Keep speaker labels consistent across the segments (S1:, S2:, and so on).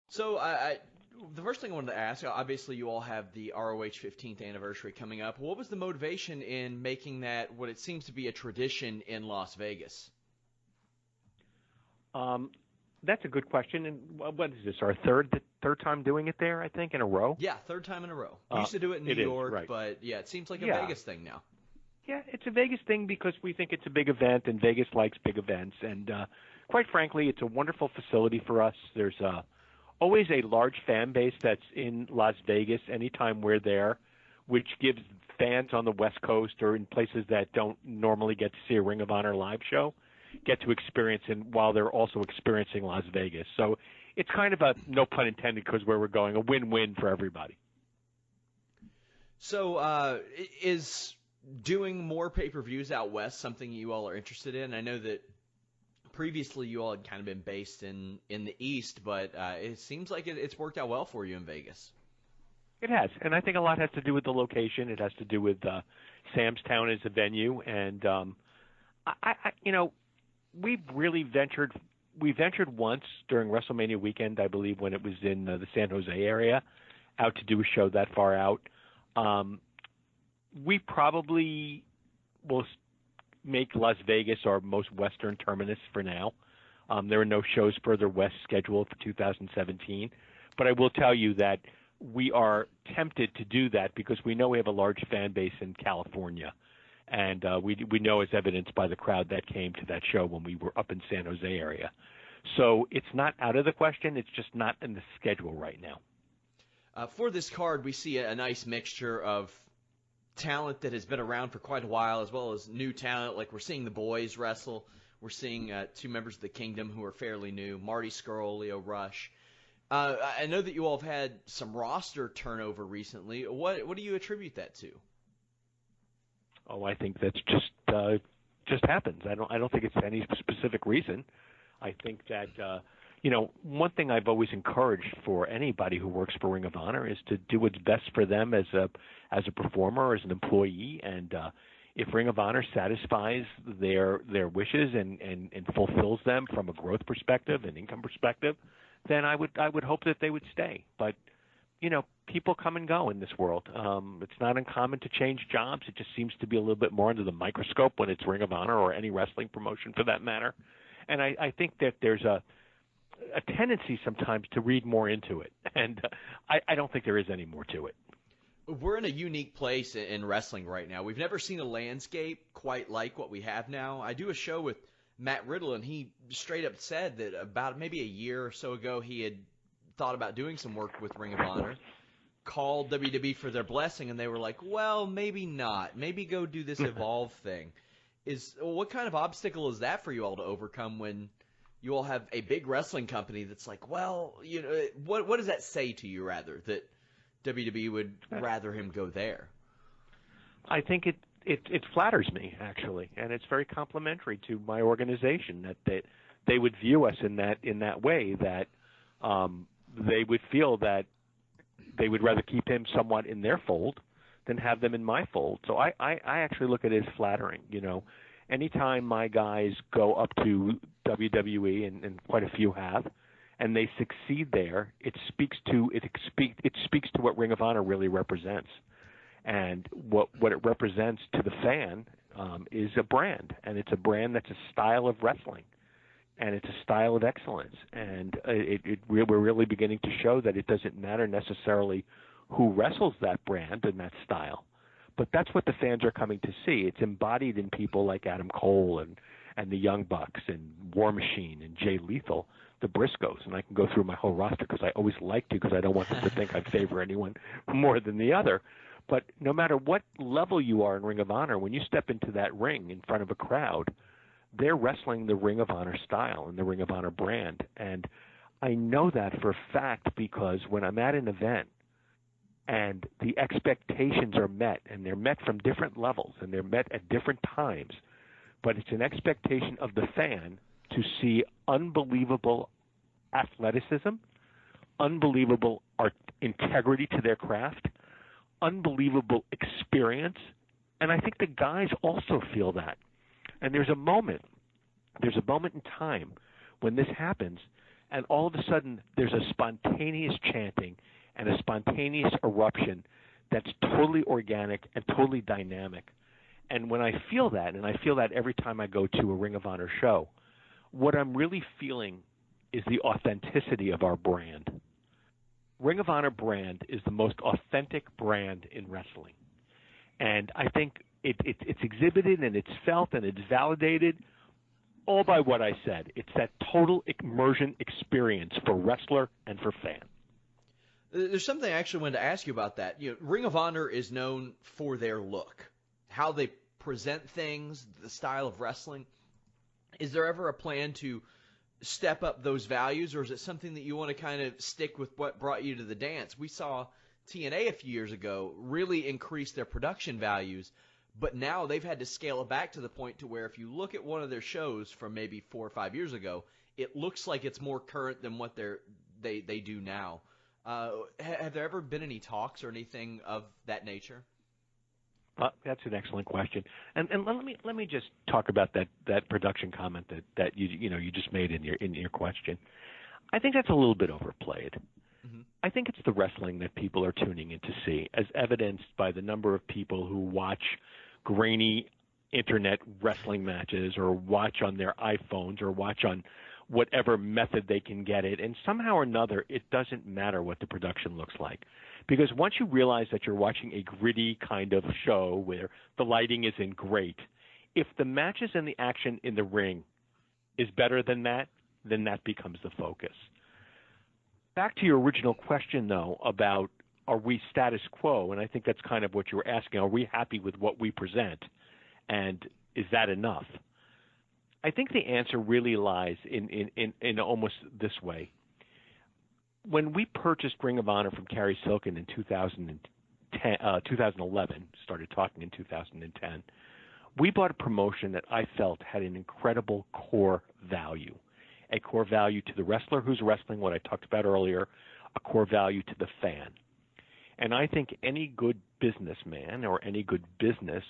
S1: So the first thing I wanted to ask, obviously you all have the ROH 15th anniversary coming up. What was the motivation in making that what it seems to be a tradition in Las Vegas?
S2: That's a good question. And what is this, our third time doing it there, I think, in a row?
S1: Yeah, third time in a row. We used to do it in New York,
S2: right.
S1: but yeah, it seems like a Vegas thing now.
S2: Yeah, it's a Vegas thing because we think it's a big event, and Vegas likes big events. And quite frankly, it's a wonderful facility for us. There's always a large fan base that's in Las Vegas anytime we're there, which gives fans on the West Coast or in places that don't normally get to see a Ring of Honor live show get to experience it while they're also experiencing Las Vegas. So it's kind of a, no pun intended, because where we're going, a win-win for everybody.
S1: So is doing more pay-per-views out west something you all are interested in? I know that previously you all had kind of been based in the East, but it seems like it's worked out well for you in Vegas.
S2: It has, and I think a lot has to do with the location. It has to do with Sam's Town as a venue, and we've really ventured. We ventured once during WrestleMania weekend, I believe, when it was in the San Jose area, out to do a show that far out. We probably will make Las Vegas our most western terminus for now. There are no shows further west scheduled for 2017, but I will tell you that we are tempted to do that because we know we have a large fan base in California. And we know, as evidenced by the crowd that came to that show when we were up in San Jose area. So it's not out of the question. It's just not in the schedule right now.
S1: For this card, we see a nice mixture of talent that has been around for quite a while, as well as new talent. Like we're seeing the boys wrestle. We're seeing two members of the Kingdom who are fairly new, Marty Scurll, Leo Rush. I know that you all have had some roster turnover recently. What do you attribute that to?
S2: Oh, I think that's just happens. I don't think it's any specific reason. I think that one thing I've always encouraged for anybody who works for Ring of Honor is to do what's best for them as a performer, as an employee, and if Ring of Honor satisfies their wishes and fulfills them from a growth perspective and income perspective, then I would hope that they would stay. But people come and go in this world. It's not uncommon to change jobs. It just seems to be a little bit more under the microscope when it's Ring of Honor or any wrestling promotion for that matter. And I think that there's a tendency sometimes to read more into it. And I don't think there is any more to it.
S1: We're in a unique place in wrestling right now. We've never seen a landscape quite like what we have now. I do a show with Matt Riddle, and he straight up said that about maybe a year or so ago he had thought about doing some work with Ring of Honor, called WWE for their blessing, and they were like, well, maybe not. Maybe go do this Evolve thing. What kind of obstacle is that for you all to overcome when you all have a big wrestling company that's like, well, what does that say to you, rather, that WWE would rather him go there?
S2: I think it flatters me, actually, and it's very complimentary to my organization that they would view us in that way, that they would feel that they would rather keep him somewhat in their fold than have them in my fold. So I actually look at it as flattering. Anytime my guys go up to WWE, and quite a few have, and they succeed there, it speaks to what Ring of Honor really represents. And what it represents to the fan is a brand, and it's a brand that's a style of wrestling, and it's a style of excellence. And we're really beginning to show that it doesn't matter necessarily who wrestles that brand and that style, but that's what the fans are coming to see. It's embodied in people like Adam Cole and the Young Bucks and War Machine and Jay Lethal, the Briscoes, and I can go through my whole roster because I always like to, because I don't want them to think I favor anyone more than the other. But no matter what level you are in Ring of Honor, when you step into that ring in front of a crowd, they're wrestling the Ring of Honor style and the Ring of Honor brand. And I know that for a fact because when I'm at an event and the expectations are met, and they're met from different levels, and they're met at different times, but it's an expectation of the fan to see unbelievable athleticism, unbelievable integrity to their craft, unbelievable experience, and I think the guys also feel that. And there's a moment in time when this happens, and all of a sudden there's a spontaneous chanting and a spontaneous eruption that's totally organic and totally dynamic. And when I feel that, and I feel that every time I go to a Ring of Honor show, what I'm really feeling is the authenticity of our brand. Ring of Honor brand is the most authentic brand in wrestling. And I think it's exhibited and it's felt and it's validated all by what I said. It's that total immersion experience for wrestler and for fan.
S1: There's something I actually wanted to ask you about that. Ring of Honor is known for their look, how they present things, the style of wrestling. Is there ever a plan to step up those values, or is it something that you want to kind of stick with what brought you to the dance? We saw TNA a few years ago really increase their production values, but now they've had to scale it back to the point to where if you look at one of their shows from maybe 4 or 5 years ago, it looks like it's more current than what they do now. Have there ever been any talks or anything of that nature?
S2: That's an excellent question, and let me just talk about that production comment that you just made in your question. I think that's a little bit overplayed. Mm-hmm. I think it's the wrestling that people are tuning in to see, as evidenced by the number of people who watch grainy internet wrestling matches, or watch on their iPhones, or watch on whatever method they can get it, and somehow or another, it doesn't matter what the production looks like. Because once you realize that you're watching a gritty kind of show where the lighting isn't great, if the matches and the action in the ring is better than that, then that becomes the focus. Back to your original question, though, about are we status quo, and I think that's kind of what you were asking, are we happy with what we present, and is that enough? I think the answer really lies in almost this way. When we purchased Ring of Honor from Carrie Silken in 2011, started talking in 2010, we bought a promotion that I felt had an incredible core value, a core value to the wrestler who's wrestling, what I talked about earlier, a core value to the fan. And I think any good businessman or any good business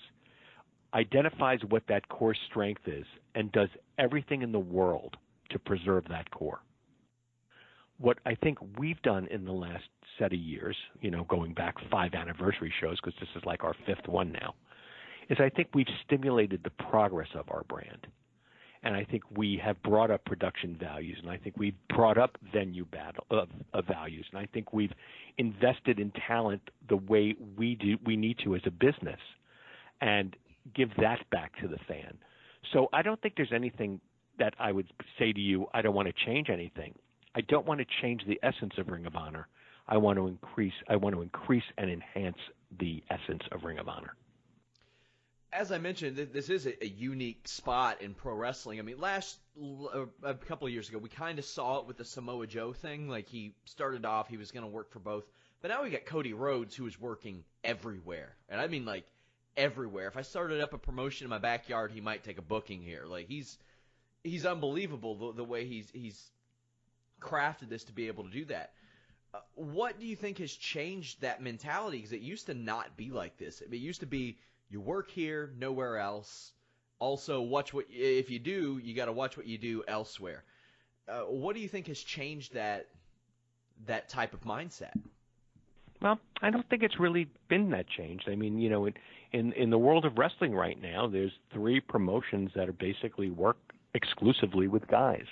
S2: identifies what that core strength is and does everything in the world to preserve that core. What I think we've done in the last set of years, going back 5 anniversary shows, because this is like our 5th one now, is I think we've stimulated the progress of our brand. And I think we have brought up production values, and I think we've brought up venue values, and I think we've invested in talent the way we need to as a business, and give that back to the fan. So I don't think there's anything that I would say to you, I don't want to change anything. I don't want to change the essence of Ring of Honor. I want to increase and enhance the essence of Ring of Honor.
S1: As I mentioned, this is a unique spot in pro wrestling. I mean, a couple of years ago, we kind of saw it with the Samoa Joe thing. Like, he started off, he was going to work for both. But now we got Cody Rhodes, who is working everywhere. And I mean, like, everywhere. If I started up a promotion in my backyard, he might take a booking here. Like, he's unbelievable the way he's crafted this to be able to do that. What do you think has changed that mentality? Because it used to not be like this. It used to be you work here, nowhere else. Also, if you do, you got to watch what you do elsewhere. What do you think has changed that type of mindset?
S2: Well, I don't think it's really been that changed. I mean, in the world of wrestling right now, there's 3 promotions that are basically work exclusively with guys.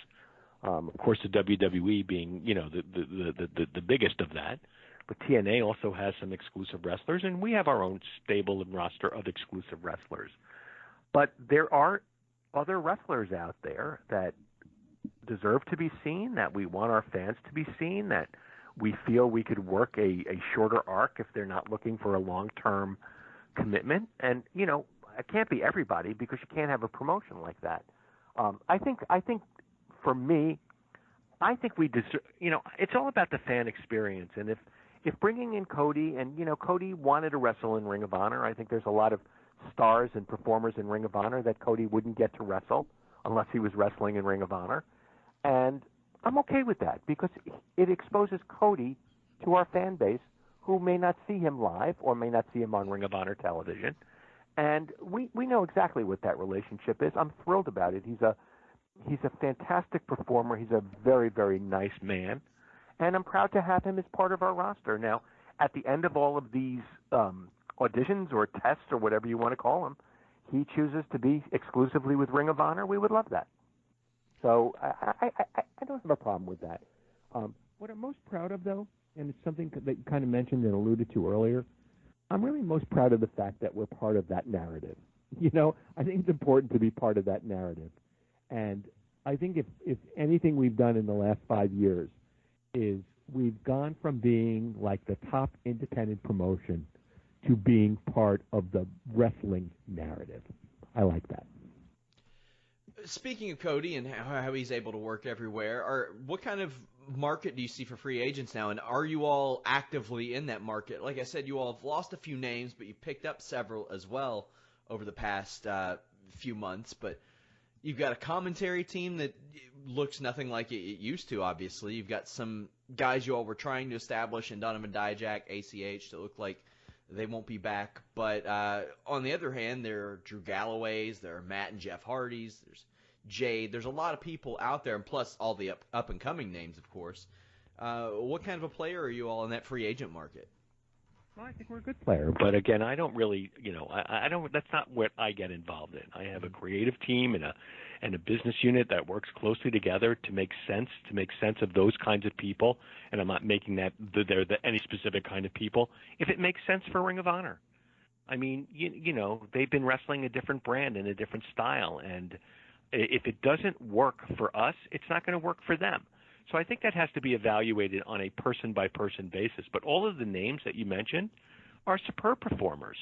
S2: Of course, the WWE being, the biggest of that. But TNA also has some exclusive wrestlers, and we have our own stable and roster of exclusive wrestlers. But there are other wrestlers out there that deserve to be seen, that we want our fans to be seen, that we feel we could work a shorter arc if they're not looking for a long-term commitment. And, it can't be everybody, because you can't have a promotion like that. I think for me, I think we deserve, it's all about the fan experience. And if bringing in Cody, and, Cody wanted to wrestle in Ring of Honor, I think there's a lot of stars and performers in Ring of Honor that Cody wouldn't get to wrestle unless he was wrestling in Ring of Honor. And I'm okay with that, because it exposes Cody to our fan base who may not see him live or may not see him on Ring of Honor television. And we know exactly what that relationship is. I'm thrilled about it. He's He's a fantastic performer. He's a very, very nice man, and I'm proud to have him as part of our roster. Now, at the end of all of these auditions or tests or whatever you want to call them, he chooses to be exclusively with Ring of Honor. We would love that. So I don't have a problem with that. What I'm most proud of, though, and it's something that you kind of mentioned and alluded to earlier, I'm really most proud of the fact that we're part of that narrative. You know, I think it's important to be part of that narrative. And I think if anything we've done in the last 5 years is we've gone from being like the top independent promotion to being part of the wrestling narrative. I like that.
S1: Speaking of Cody and how he's able to work everywhere, what kind of market do you see for free agents now, and are you all actively in that market? Like I said, you all have lost a few names, but you picked up several as well over the past few months. But you've got a commentary team that looks nothing like it used to, obviously. You've got some guys you all were trying to establish in Donovan Dijak, ACH, that look like they won't be back. But on the other hand, there are Drew Galloways, there are Matt and Jeff Hardys, there's Jade. There's a lot of people out there, and plus all the up-and-coming names, of course. What kind of a player are you all in that free agent market?
S2: Well, I think we're a good player, but again, I don't really, I don't. That's not what I get involved in. I have a creative team and a business unit that works closely together to make sense of those kinds of people. And I'm not making that they're any specific kind of people. If it makes sense for Ring of Honor, I mean, they've been wrestling a different brand and a different style, and if it doesn't work for us, it's not going to work for them. So I think that has to be evaluated on a person-by-person basis. But all of the names that you mentioned are superb performers.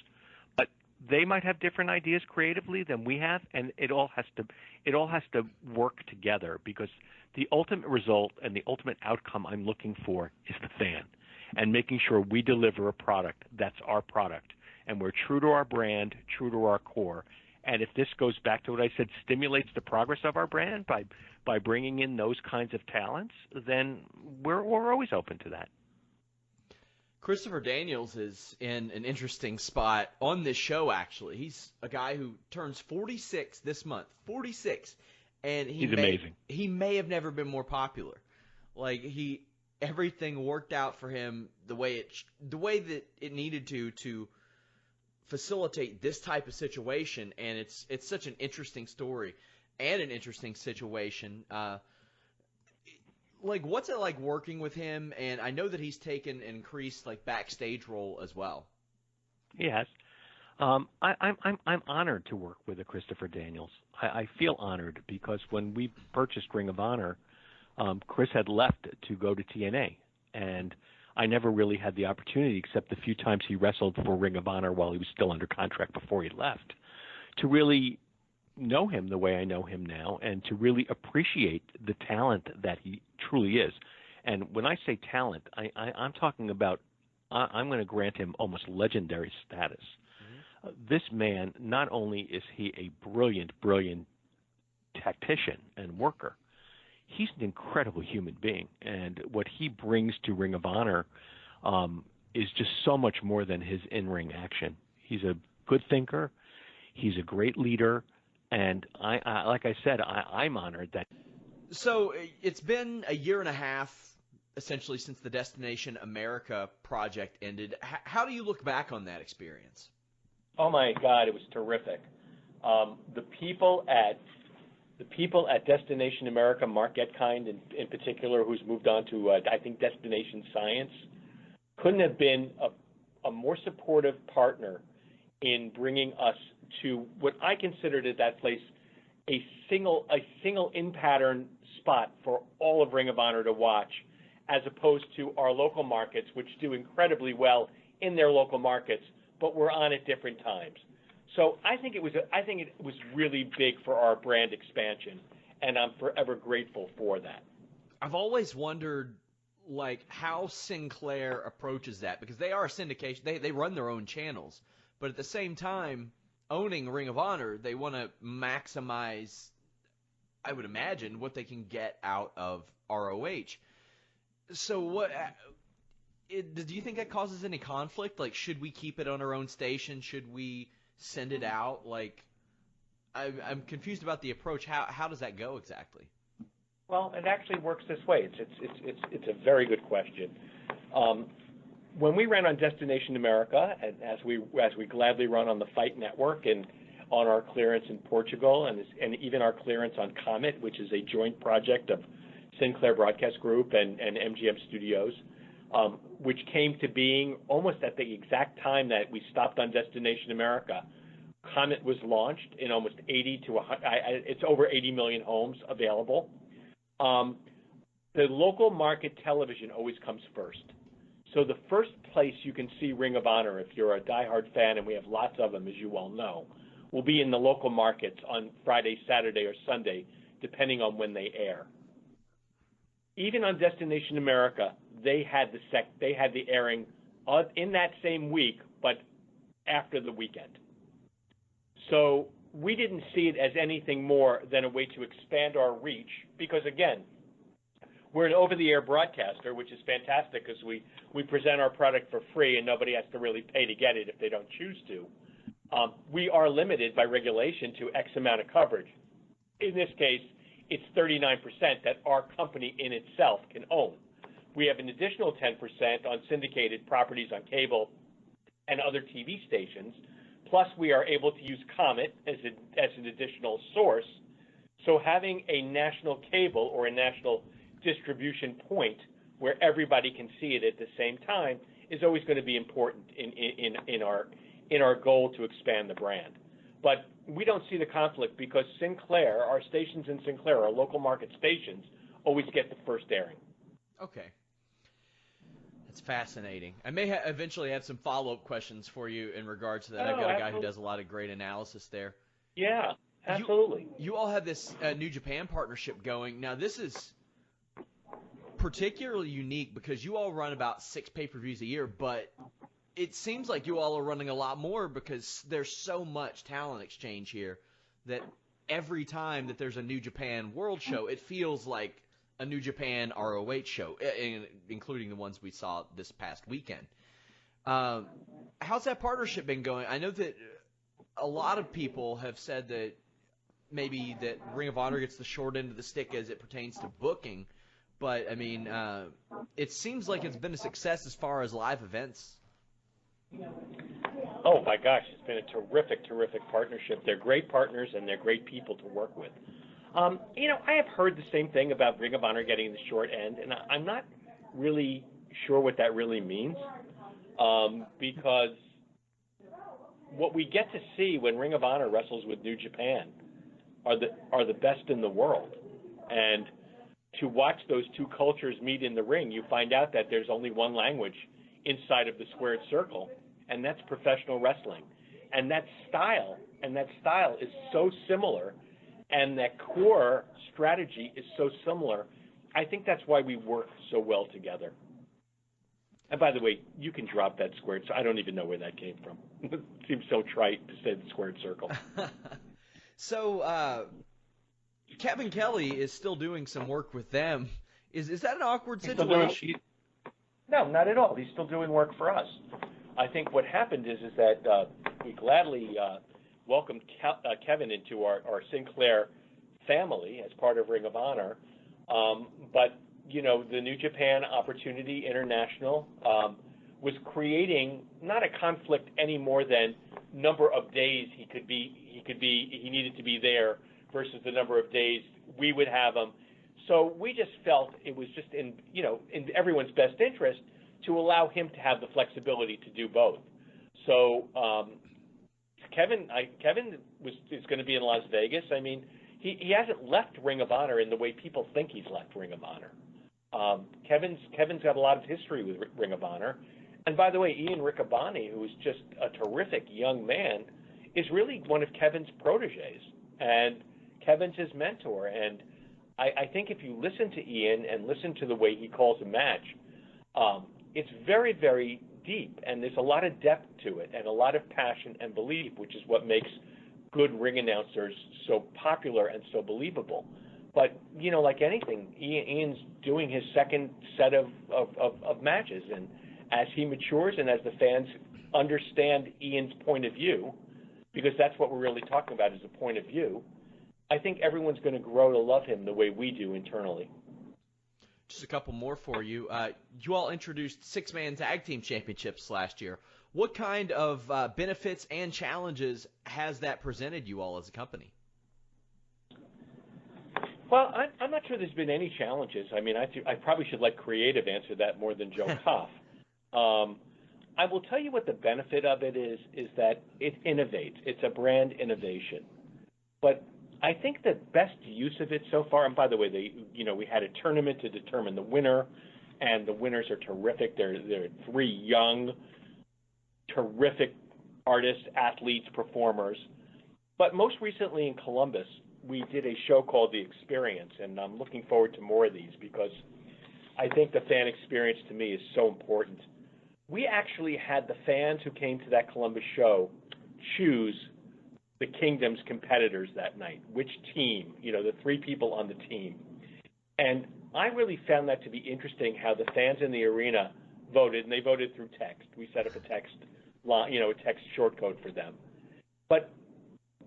S2: But they might have different ideas creatively than we have, and it all has to work together, because the ultimate result and the ultimate outcome I'm looking for is the fan, and making sure we deliver a product that's our product, and we're true to our brand, true to our core. And if this goes back to what I said, stimulates the progress of our brand by bringing in those kinds of talents, then we're always open to that.
S1: Christopher Daniels is in an interesting spot on this show, actually. He's a guy who turns 46 this month. 46. And he's amazing. He may have never been more popular. Like, everything worked out for him the way that it needed to facilitate this type of situation, and it's such an interesting story and an interesting situation. What's it like working with him? And I know that he's taken an increased backstage role as well.
S2: Yes, I'm honored to work with Christopher Daniels. I feel honored because when we purchased Ring of Honor, Chris had left to go to TNA, and I never really had the opportunity, except the few times he wrestled for Ring of Honor while he was still under contract before he left, to really know him the way I know him now, and to really appreciate the talent that he truly is. And when I say talent, I'm talking about, I'm going to grant him almost legendary status. Mm-hmm. This man, not only is he a brilliant, brilliant tactician and worker, he's an incredible human being, and what he brings to Ring of Honor is just so much more than his in-ring action. He's a good thinker. He's a great leader, and I like I said, I'm honored that.
S1: So it's been a year and a half, essentially, since the Destination America project ended. How do you look back on that experience?
S2: Oh my God, it was terrific. The people at Destination America, Mark Etkind in particular, who's moved on to, I think, Destination Science, couldn't have been a more supportive partner in bringing us to what I considered at that place a single in-pattern spot for all of Ring of Honor to watch, as opposed to our local markets, which do incredibly well in their local markets, but we're on at different times. So I think it was really big for our brand expansion, and I'm forever grateful for that.
S1: I've always wondered, how Sinclair approaches that, because they are a syndication. They run their own channels, but at the same time, owning Ring of Honor, they want to maximize, I would imagine, what they can get out of ROH. So do you think that causes any conflict? Should we keep it on our own station? Should we send it out? I'm confused about the approach. How does that go exactly?
S2: Well, it actually works this way. It's a very good question. When we ran on Destination America, and as we gladly run on the Fight Network and on our clearance in Portugal, and even our clearance on Comet, which is a joint project of Sinclair Broadcast Group and MGM Studios, which came to being almost at the exact time that we stopped on Destination America. Comet was launched in almost 80 to 100, it's over 80 million homes available. The local market television always comes first. So the first place you can see Ring of Honor, if you're a diehard fan, and we have lots of them, as you well know, will be in the local markets on Friday, Saturday, or Sunday, depending on when they air. Even on Destination America, they had the airing in that same week, but after the weekend. So we didn't see it as anything more than a way to expand our reach because, again, we're an over-the-air broadcaster, which is fantastic because we present our product for free and nobody has to really pay to get it if they don't choose to. We are limited by regulation to X amount of coverage. In this case, it's 39% that our company in itself can own. We have an additional 10% on syndicated properties on cable and other TV stations. Plus, we are able to use Comet as an additional source. So having a national cable or a national distribution point where everybody can see it at the same time is always going to be important in our goal to expand the brand. But we don't see the conflict because Sinclair, our stations in Sinclair, our local market stations, always get the first airing.
S1: Okay. That's fascinating. I may eventually have some follow-up questions for you in regards to that. I've got a guy who does a lot of great analysis there.
S2: Yeah, absolutely.
S1: You all have this New Japan partnership going. Now, this is particularly unique because you all run about 6 pay-per-views a year, but it seems like you all are running a lot more because there's so much talent exchange here that every time that there's a New Japan World show, it feels like a New Japan ROH show, including the ones we saw this past weekend. How's that partnership been going? I know that a lot of people have said that maybe that Ring of Honor gets the short end of the stick as it pertains to booking, but, I mean, it seems like it's been a success as far as live events.
S2: Oh, my gosh, it's been a terrific partnership. They're great partners, and they're great people to work with. I have heard the same thing about Ring of Honor getting the short end, and I'm not really sure what that really means because what we get to see when Ring of Honor wrestles with New Japan are the best in the world. And to watch those two cultures meet in the ring, you find out that there's only one language inside of the squared circle, and that's professional wrestling. And that style is so similar, and that core strategy is so similar. I think that's why we work so well together. And by the way, you can drop that squared. So I don't even know where that came from. It seems so trite to say the squared circle.
S1: So Kevin Kelly is still doing some work with them. Is that an awkward situation?
S2: No, not at all. He's still doing work for us. I think what happened is that we gladly welcomed Kevin into our Sinclair family as part of Ring of Honor. But, the New Japan Opportunity International was creating not a conflict any more than number of days he needed to be there versus the number of days we would have him. So we just felt it was just in everyone's best interest to allow him to have the flexibility to do both. So Kevin is going to be in Las Vegas. I mean, he hasn't left Ring of Honor in the way people think he's left Ring of Honor. Kevin's got a lot of history with Ring of Honor. And by the way, Ian Riccaboni, who is just a terrific young man, is really one of Kevin's proteges. And Kevin's his mentor. And I think if you listen to Ian and listen to the way he calls a match, it's very, very deep, and there's a lot of depth to it and a lot of passion and belief, which is what makes good ring announcers so popular and so believable. But, like anything, Ian's doing his second set of matches, and as he matures and as the fans understand Ian's point of view, because that's what we're really talking about is a point of view, I think everyone's going to grow to love him the way we do internally.
S1: Just a couple more for you. You all introduced six-man tag team championships last year. What kind of benefits and challenges has that presented you all as a company?
S2: Well, I'm not sure there's been any challenges. I mean, I probably should let creative answer that more than Joe Koff. I will tell you what the benefit of it is that it innovates. It's a brand innovation. But I think the best use of it so far, and by the way, we had a tournament to determine the winner, and the winners are terrific. They're three young, terrific artists, athletes, performers. But most recently in Columbus, we did a show called The Experience, and I'm looking forward to more of these because I think the fan experience to me is so important. We actually had the fans who came to that Columbus show choose the Kingdom's competitors that night, which team, the three people on the team. And I really found that to be interesting how the fans in the arena voted, and they voted through text. We set up a text line, a text shortcode for them. But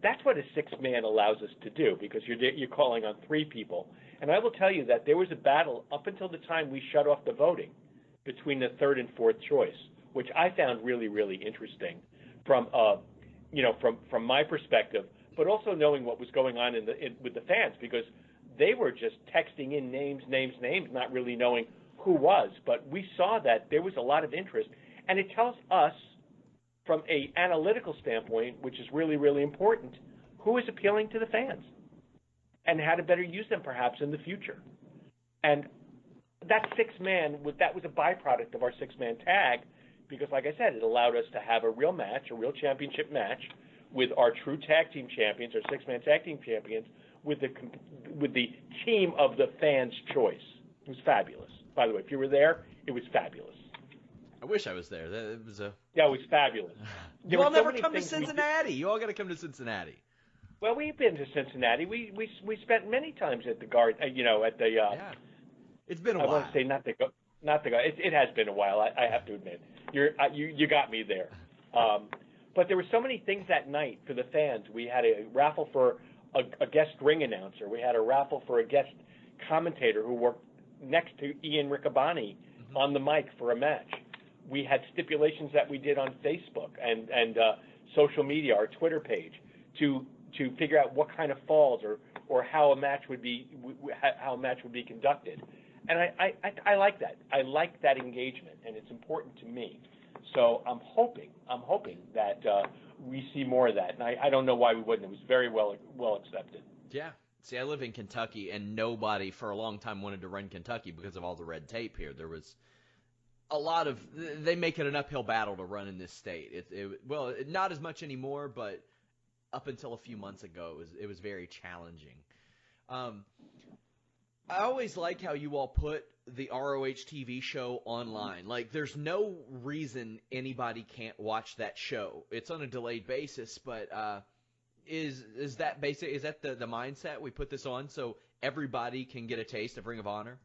S2: that's what a six-man allows us to do because you're calling on three people. And I will tell you that there was a battle up until the time we shut off the voting between the third and fourth choice, which I found really, really interesting from my perspective, but also knowing what was going on with the fans because they were just texting in names, not really knowing who was. But we saw that there was a lot of interest, and it tells us from an analytical standpoint, which is really, really important, who is appealing to the fans and how to better use them perhaps in the future. And that six-man, that was a byproduct of our six-man tag because, like I said, it allowed us to have a real match, a real championship match with our true tag team champions, our six-man tag team champions, with the team of the fans' choice. It was fabulous. By the way, if you were there, it was fabulous.
S1: I wish I was there. It was
S2: Yeah, it was fabulous.
S1: You all never come to Cincinnati. You all got to come to Cincinnati.
S2: Well, we've been to Cincinnati. We spent many times at the guard.
S1: Yeah. It's been a while.
S2: I want to say not the guard. It has been a while. I have to admit. You got me there. But there were so many things that night for the fans. We had a raffle for a guest ring announcer. We had a raffle for a guest commentator who worked next to Ian Riccaboni on the mic for a match. We had stipulations that we did on Facebook and social media, our Twitter page, to figure out what kind of falls or how a match would be conducted. And I like that. I like that engagement, and it's important to me. So I'm hoping that we see more of that. And I don't know why we wouldn't. It was very well accepted.
S1: Yeah. See, I live in Kentucky, and nobody for a long time wanted to run Kentucky because of all the red tape here. There was they make it an uphill battle to run in this state. Well, not as much anymore, but up until a few months ago, it was very challenging. I always like how you all put the ROH TV show online. Like, there's no reason anybody can't watch that show. It's on a delayed basis, but is that basic? Is that the mindset? We put this on so everybody can get a taste of Ring of Honor?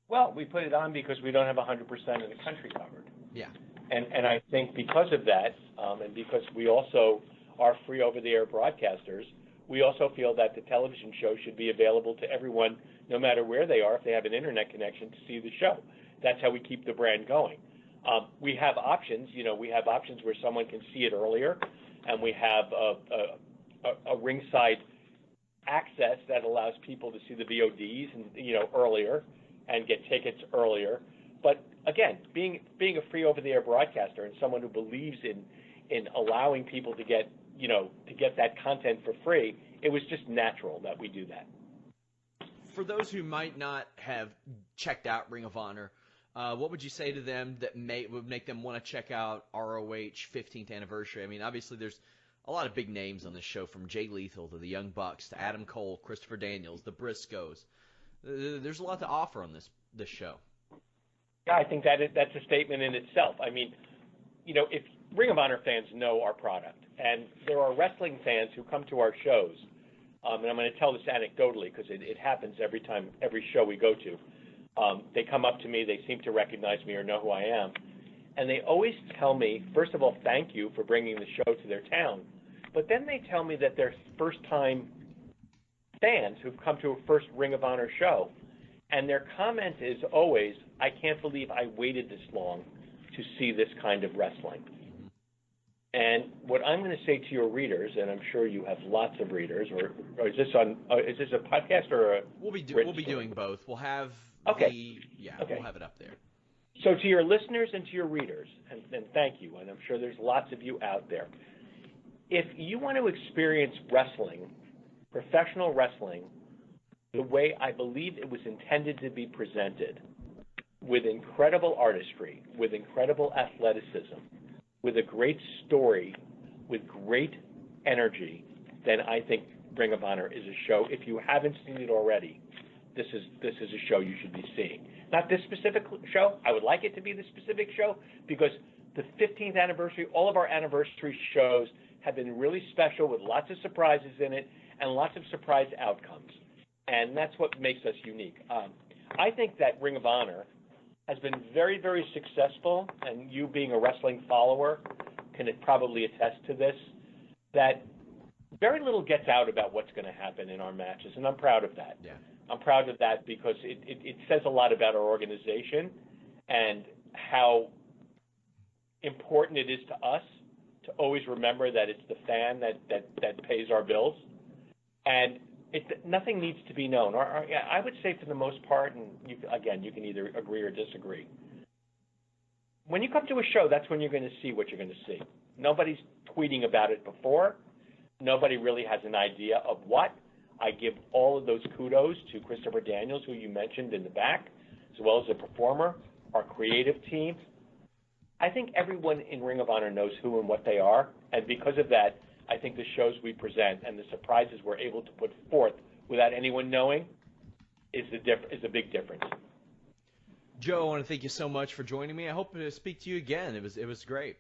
S2: Well, we put it on because we don't have 100% of the country covered.
S1: Yeah.
S2: And I think because of that, and because we also are free over-the-air broadcasters, we also feel that the television show should be available to everyone, no matter where they are, if they have an internet connection, to see the show. That's how we keep the brand going. We have options. We have options where someone can see it earlier, and we have a ringside access that allows people to see the VODs and earlier and get tickets earlier. But again, being a free over-the-air broadcaster and someone who believes in allowing people to get that content for free, it was just natural that we do that.
S1: For those who might not have checked out Ring of Honor, what would you say to them that would make them want to check out ROH 15th anniversary? I mean, obviously there's a lot of big names on this show, from Jay Lethal to the Young Bucks to Adam Cole, Christopher Daniels, the Briscoes. There's a lot to offer on this show.
S2: Yeah, I think that's a statement in itself. I mean, if Ring of Honor fans know our product, and there are wrestling fans who come to our shows, and I'm going to tell this anecdotally because it happens every show we go to. They come up to me, they seem to recognize me or know who I am, and they always tell me, first of all, thank you for bringing the show to their town, But then they tell me that they're first-time fans who've come to a first Ring of Honor show, and their comment is always, I can't believe I waited this long to see this kind of wrestling. And what I'm going to say to your readers, and I'm sure you have lots of readers, or is this a podcast or a
S1: We'll be doing both. We'll have we'll have it up there.
S2: So to your listeners and to your readers, and thank you, and I'm sure there's lots of you out there, if you want to experience wrestling, professional wrestling, the way I believe it was intended to be presented, with incredible artistry, with incredible athleticism, with a great story, with great energy, then I think Ring of Honor is a show. If you haven't seen it already, this is a show you should be seeing. Not this specific show. I would like it to be the specific show because the 15th anniversary, all of our anniversary shows have been really special with lots of surprises in it and lots of surprise outcomes. And that's what makes us unique. I think that Ring of Honor has been very, very successful, and you being a wrestling follower can probably attest to this, that very little gets out about what's going to happen in our matches, and I'm proud of that.
S1: Yeah.
S2: I'm proud of that because it says a lot about our organization and how important it is to us to always remember that it's the fan that pays our bills. And nothing needs to be known. I would say for the most part, and you can either agree or disagree. When you come to a show, that's when you're going to see what you're going to see. Nobody's tweeting about it before. Nobody really has an idea of what. I give all of those kudos to Christopher Daniels, who you mentioned in the back, as well as the performer, our creative team. I think everyone in Ring of Honor knows who and what they are, and because of that, I think the shows we present and the surprises we're able to put forth without anyone knowing is a big difference.
S1: Joe, I want to thank you so much for joining me. I hope to speak to you again. It was great.